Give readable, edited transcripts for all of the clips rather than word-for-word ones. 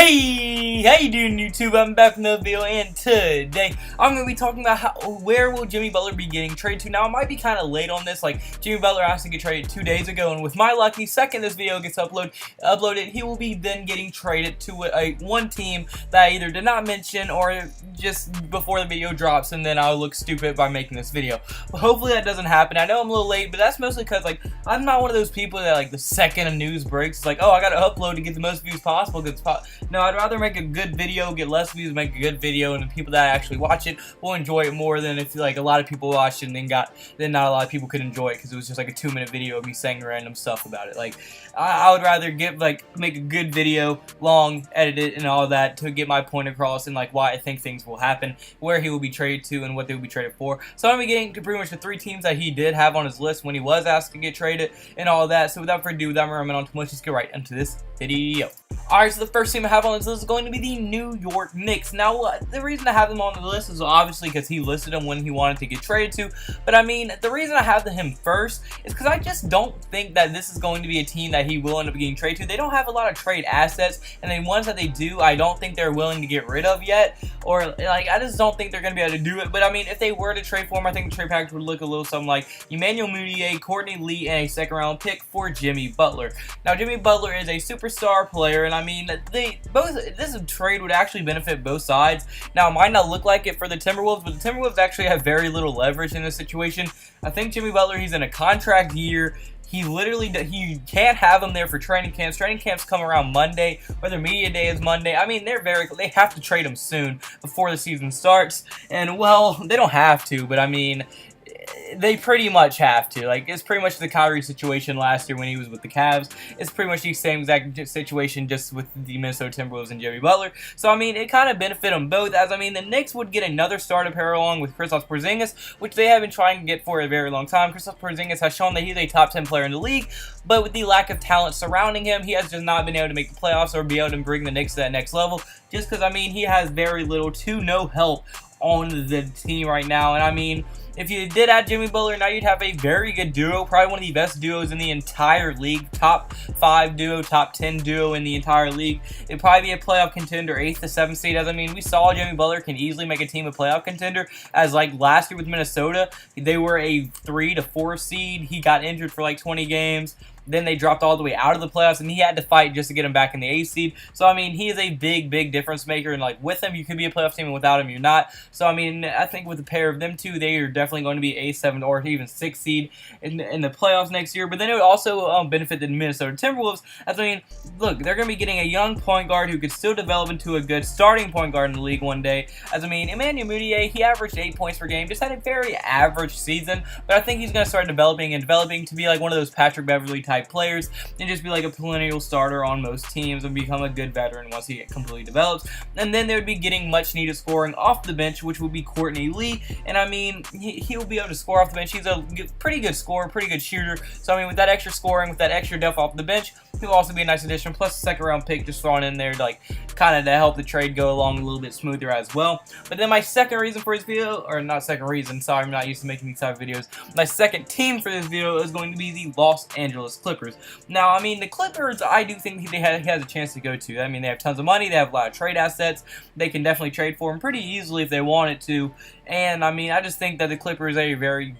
Hey, how you doing, YouTube? I'm back with another video, and today I'm going to be talking about where will Jimmy Butler be getting traded to. Now, I might be kind of late on this, like Jimmy Butler asked to get traded 2 days ago, and with my lucky second this video gets uploaded, he will be then getting traded to one team that I either did not mention or just before the video drops, and then I'll look stupid by making this video. But hopefully that doesn't happen. I know I'm a little late, but that's mostly because like I'm not one of those people that like the second a news breaks, it's like, oh, I got to upload to get the most views possible. No, I'd rather make a good video, get less views, make a good video, and the people that actually watch it will enjoy it more than if like a lot of people watched it and then not a lot of people could enjoy it because it was just like a 2-minute video of me saying random stuff about it. Like I would rather make a good video, long, edit it, and all that to get my point across and like why I think things will happen, where he will be traded to, and what they will be traded for. So I'm gonna be getting to pretty much the 3 teams that he did have on his list when he was asked to get traded and all that. So without further ado, without rambling on too much, let's get right into this video. Alright, so the first team I have on this list is going to be the New York Knicks. Now, the reason I have them on the list is obviously because he listed them when he wanted to get traded to, but I mean, the reason I have him first is because I just don't think that this is going to be a team that he will end up getting traded to. They don't have a lot of trade assets, and the ones that they do, I don't think they're willing to get rid of yet, or like, I just don't think they're going to be able to do it. But I mean, if they were to trade for him, I think the trade package would look a little something like Emmanuel Mudiay, Courtney Lee, and a second-round pick for Jimmy Butler. Now, Jimmy Butler is a superstar player, and I mean, this trade would actually benefit both sides. Now, it might not look like it for the Timberwolves, but the Timberwolves actually have very little leverage in this situation. I think Jimmy Butler, he's in a contract year. He can't have him there for training camps. Training camps come around Monday, whether media day is Monday. I mean, they have to trade him soon before the season starts. And, well, they don't have to, but I mean, they pretty much have to. Like, it's pretty much the Kyrie situation last year when he was with the Cavs. It's pretty much the same exact situation just with the Minnesota Timberwolves and Jimmy Butler. So, I mean, it kind of benefit them both, as, I mean, the Knicks would get another starter pair along with Kristaps Porzingis, which they have been trying to get for a very long time. Kristaps Porzingis has shown that he's a top 10 player in the league, but with the lack of talent surrounding him, he has just not been able to make the playoffs or be able to bring the Knicks to that next level, just because, I mean, he has very little to no help on the team right now. And I mean, if you did add Jimmy Butler, now you'd have a very good duo, probably one of the best duos in the entire league, top 5 duo, top 10 duo in the entire league. It'd probably be a playoff contender, 8th to 7th seed, as I mean, we saw Jimmy Butler can easily make a team a playoff contender, as like last year with Minnesota, they were a 3 to 4 seed, he got injured for like 20 games, then they dropped all the way out of the playoffs, and he had to fight just to get him back in the 8th seed. So, I mean, he is a big difference maker, and, like, with him, you could be a playoff team, and without him, you're not. So, I mean, I think with the pair of them two, they are definitely going to be 8th, 7th, or even 6th seed in the playoffs next year. But then it would also benefit the Minnesota Timberwolves, as, I mean, look, they're going to be getting a young point guard who could still develop into a good starting point guard in the league one day. As, I mean, Emmanuel Mudiay, he averaged 8 points per game, just had a very average season, but I think he's going to start developing to be, like, one of those Patrick Beverley-type players, and just be like a perennial starter on most teams and become a good veteran once he completely develops. And then they would be getting much needed scoring off the bench, which would be Courtney Lee. And I mean, he'll be able to score off the bench. He's a pretty good scorer, pretty good shooter. So I mean, with that extra scoring, with that extra depth off the bench, he'll also be a nice addition. Plus, a second-round pick just thrown in there, like kind of to help the trade go along a little bit smoother as well. But then my second reason for this video, or not second reason, sorry, I'm not used to making these type of videos. My second team for this video is going to be the Los Angeles Clippers. Now, I mean, the Clippers, I do think he has a chance to go to. I mean, they have tons of money. They have a lot of trade assets. They can definitely trade for him pretty easily if they wanted to. And, I mean, I just think that the Clippers are a very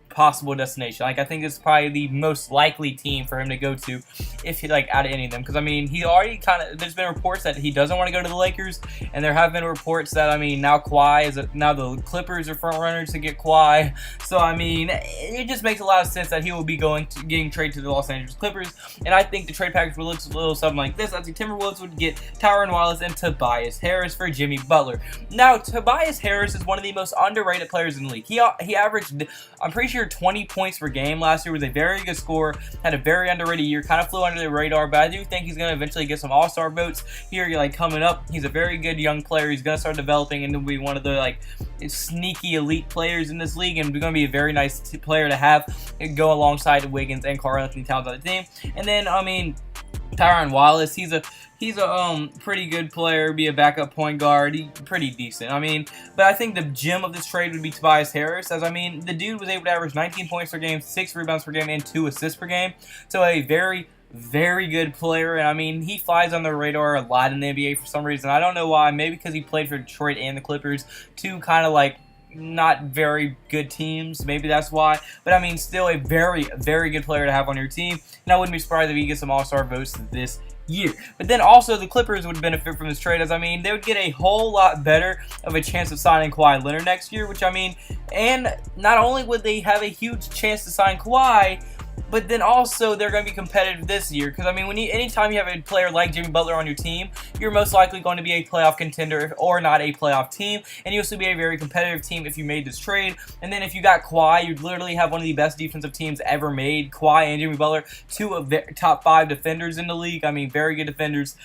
possible destination. Like, I think it's probably the most likely team for him to go to if he, like, out of any of them. Because, I mean, he already there's been reports that he doesn't want to go to the Lakers, and there have been reports that, I mean, now the Clippers are front runners to get Kawhi. So, I mean, it just makes a lot of sense that he will be getting traded to the Los Angeles Clippers. And I think the trade package would look a little something like this, as the Timberwolves would get Tyron Wallace and Tobias Harris for Jimmy Butler. Now, Tobias Harris is one of the most underrated players in the league. He averaged, I'm pretty sure, 20 points per game last year, was a very good scorer, had a very underrated year, kind of flew under the radar, but I do think he's going to eventually get some all-star votes here, like, coming up. He's a very good young player. He's going to start developing and be one of the, like, sneaky elite players in this league, and going to be a very nice player to have go alongside Wiggins and Karl-Anthony Towns on the team. And then, I mean, Tyron Wallace, he's a pretty good player, be a backup point guard, pretty decent. I mean, but I think the gem of this trade would be Tobias Harris, as I mean, the dude was able to average 19 points per game, 6 rebounds per game, and 2 assists per game. So a very very good player, and I mean, he flies on the radar a lot in the NBA for some reason. I don't know why. Maybe because he played for Detroit and the Clippers, two kind of like not very good teams. Maybe that's why. But I mean, still a very, very good player to have on your team, and I wouldn't be surprised if he gets some All-Star votes this year. But then also the Clippers would benefit from this trade, as I mean, they would get a whole lot better of a chance of signing Kawhi Leonard next year, which I mean, and not only would they have a huge chance to sign Kawhi, but then also they're going to be competitive this year, because I mean, anytime you have a player like Jimmy Butler on your team, you're most likely going to be a playoff contender or not a playoff team, and you'll still be a very competitive team if you made this trade. And then if you got Kawhi, you'd literally have one of the best defensive teams ever made. Kawhi and Jimmy Butler, two of the top 5 defenders in the league. I mean, very good defenders.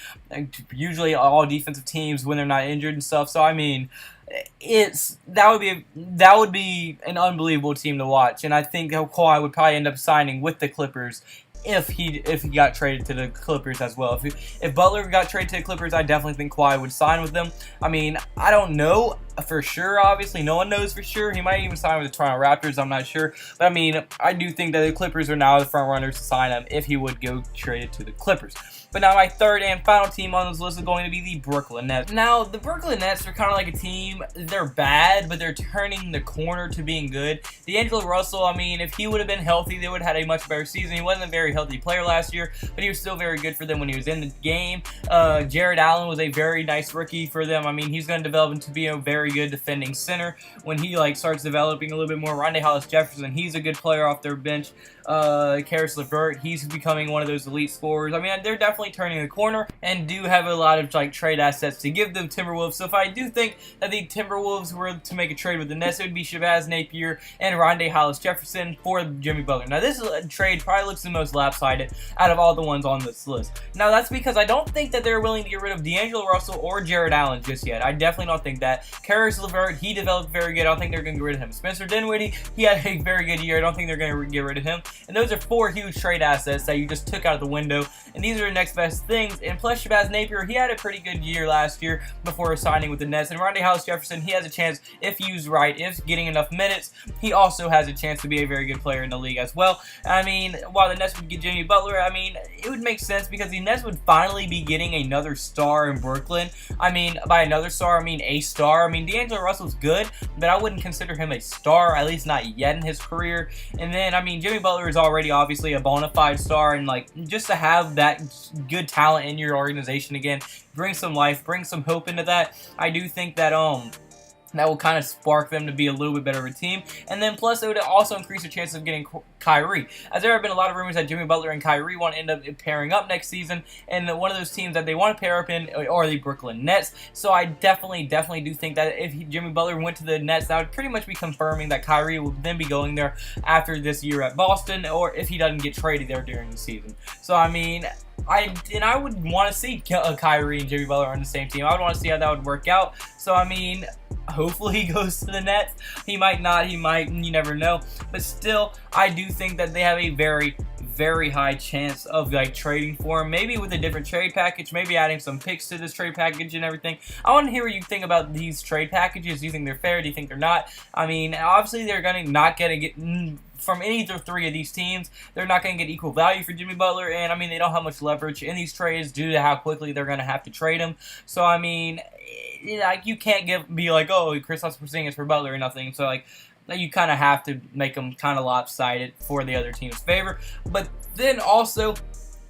Usually all defensive teams when they're not injured and stuff. So I mean, that would be an unbelievable team to watch, and I think Kawhi would probably end up signing with the Clippers if he got traded to the Clippers as well. If Butler got traded to the Clippers, I definitely think Kawhi would sign with them. I mean, I don't know for sure, obviously. No one knows for sure. He might even sign with the Toronto Raptors. I'm not sure. But I mean, I do think that the Clippers are now the front runners to sign him if he would go traded to the Clippers. But now my third and final team on this list is going to be the Brooklyn Nets. Now, the Brooklyn Nets are kind of like a team. They're bad, but they're turning the corner to being good. D'Angelo Russell, I mean, if he would have been healthy, they would have had a much better season. He wasn't a very healthy player last year, but he was still very good for them when he was in the game. Jared Allen was a very nice rookie for them. I mean, he's going to develop into be a very good defending center when he starts developing a little bit more. Rondae Hollis-Jefferson, he's a good player off their bench. Karis LeVert, he's becoming one of those elite scorers. I mean, they're definitely turning the corner and do have a lot of trade assets to give the Timberwolves. So if I do think that the Timberwolves were to make a trade with the Nets, it would be Shabazz Napier and Rondae Hollis-Jefferson for Jimmy Butler. Now, this trade probably looks the most lopsided out of all the ones on this list. Now, that's because I don't think that they're willing to get rid of D'Angelo Russell or Jared Allen just yet. I definitely don't think that. Karis LeVert, he developed very good. I don't think they're going to get rid of him. Spencer Dinwiddie, he had a very good year. I don't think they're going to get rid of him. And those are 4 huge trade assets that you just took out of the window. And these are the next best things. And plus, Shabazz Napier, he had a pretty good year last year before signing with the Nets. And Rondae Hollis-Jefferson, he has a chance, if used right, if getting enough minutes, he also has a chance to be a very good player in the league as well. I mean, while the Nets would get Jimmy Butler, I mean, it would make sense because the Nets would finally be getting another star in Brooklyn. I mean, by another star, I mean a star. I mean, D'Angelo Russell's good, but I wouldn't consider him a star, at least not yet in his career. And then, I mean, Jimmy Butler is already obviously a bona fide star, and just to have that good talent in your organization again, bring some life, bring some hope into that. I do think that that will kind of spark them to be a little bit better of a team. And then plus, it would also increase the chances of getting Kyrie. As there have been a lot of rumors that Jimmy Butler and Kyrie want to end up pairing up next season, and one of those teams that they want to pair up in are the Brooklyn Nets. So I definitely do think that if Jimmy Butler went to the Nets, that would pretty much be confirming that Kyrie will then be going there after this year at Boston, or if he doesn't get traded there during the season. So I mean, I would want to see Kyrie and Jimmy Butler on the same team. I would want to see how that would work out. So I mean, hopefully he goes to the Nets. He might not, he might, you never know. But still, I do think that they have a very, very high chance of trading for him. Maybe with a different trade package, maybe adding some picks to this trade package and everything. I want to hear what you think about these trade packages. Do you think they're fair? Do you think they're not? I mean, obviously they're not going to get from either 3 of these teams. They're not going to get equal value for Jimmy Butler, and I mean, they don't have much leverage in these trades due to how quickly they're going to have to trade him. So I mean, you can't be like, oh, Kristaps Porzingis for Butler or nothing. So you kind of have to make them kind of lopsided for the other team's favor. But then also,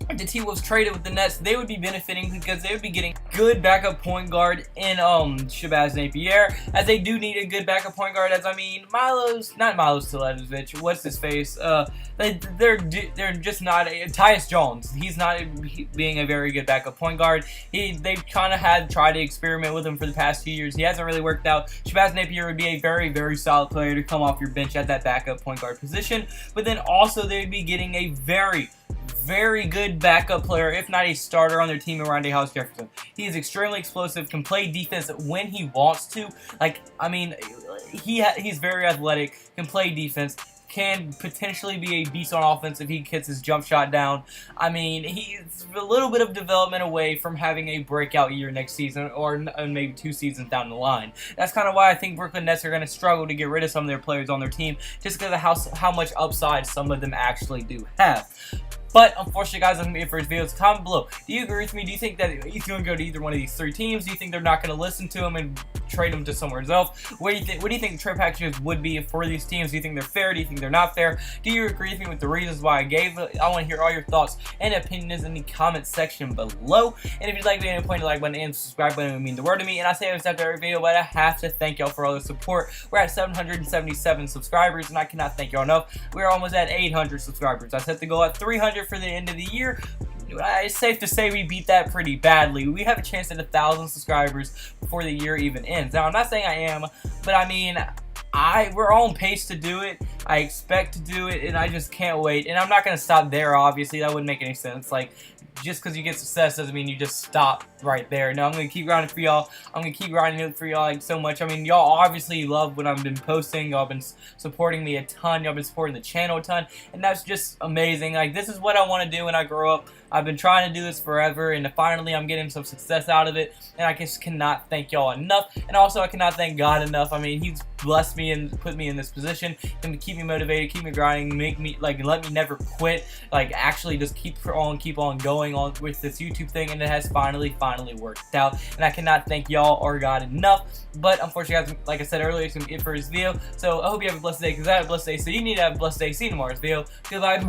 if the team was traded with the Nets, they would be benefiting because they would be getting good backup point guard in Shabazz Napier, as they do need a good backup point guard. As I mean, not Milos Teletovic, what's his face? They're just not Tyus Jones. He's not being a very good backup point guard. They've kind of tried to experiment with him for the past few years. He hasn't really worked out. Shabazz Napier would be a very, very solid player to come off your bench at that backup point guard position. But then also they'd be getting a very, very good backup player, if not a starter on their team, in Rondae Hollis-Jefferson. He is extremely explosive, can play defense when he wants to. I mean, he's very athletic, can play defense, can potentially be a beast on offense if he gets his jump shot down. I mean, he's a little bit of development away from having a breakout year next season, or maybe 2 seasons down the line. That's kind of why I think Brooklyn Nets are going to struggle to get rid of some of their players on their team, just because of how much upside some of them actually do have. But unfortunately, guys, that's gonna be it for this video. So comment below. Do you agree with me? Do you think that he's gonna go to either one of these 3 teams? Do you think they're not gonna listen to him and trade him to somewhere else? What do you think? What do you think the trade packages would be for these teams? Do you think they're fair? Do you think they're not fair? Do you agree with me with the reasons why I gave it? I want to hear all your thoughts and opinions in the comment section below. And if you'd like to hit the like button and subscribe button, it would mean the world to me. And I say this after every video, but I have to thank y'all for all the support. We're at 777 subscribers, and I cannot thank y'all enough. We're almost at 800 subscribers. I set the goal at 300 for the end of the year. It's safe to say we beat that pretty badly. We have a chance at 1,000 subscribers before the year even ends. Now, I'm not saying I am, but I mean, we're on pace to do it. I expect to do it, and I just can't wait. And I'm not going to stop there, obviously. That wouldn't make any sense. Like, just because you get success doesn't mean you just stop right there. No, I'm going to keep grinding for y'all. I'm going to keep grinding it for y'all like so much. I mean, y'all obviously love what I've been posting. Y'all been supporting me a ton. Y'all been supporting the channel a ton. And that's just amazing. Like, this is what I want to do when I grow up. I've been trying to do this forever, and finally I'm getting some success out of it, and I just cannot thank y'all enough. And also, I cannot thank God enough. I mean, He's blessed me and put me in this position and keep me motivated, keep me grinding, make me, like, let me never quit, like, actually just keep on going on with this YouTube thing, and it has finally worked out. And I cannot thank y'all or God enough. But unfortunately, guys, like I said earlier, it's gonna be it for this video. So I hope you have a blessed day, because I have a blessed day, so you need to have a blessed day. See you tomorrow's video. Goodbye.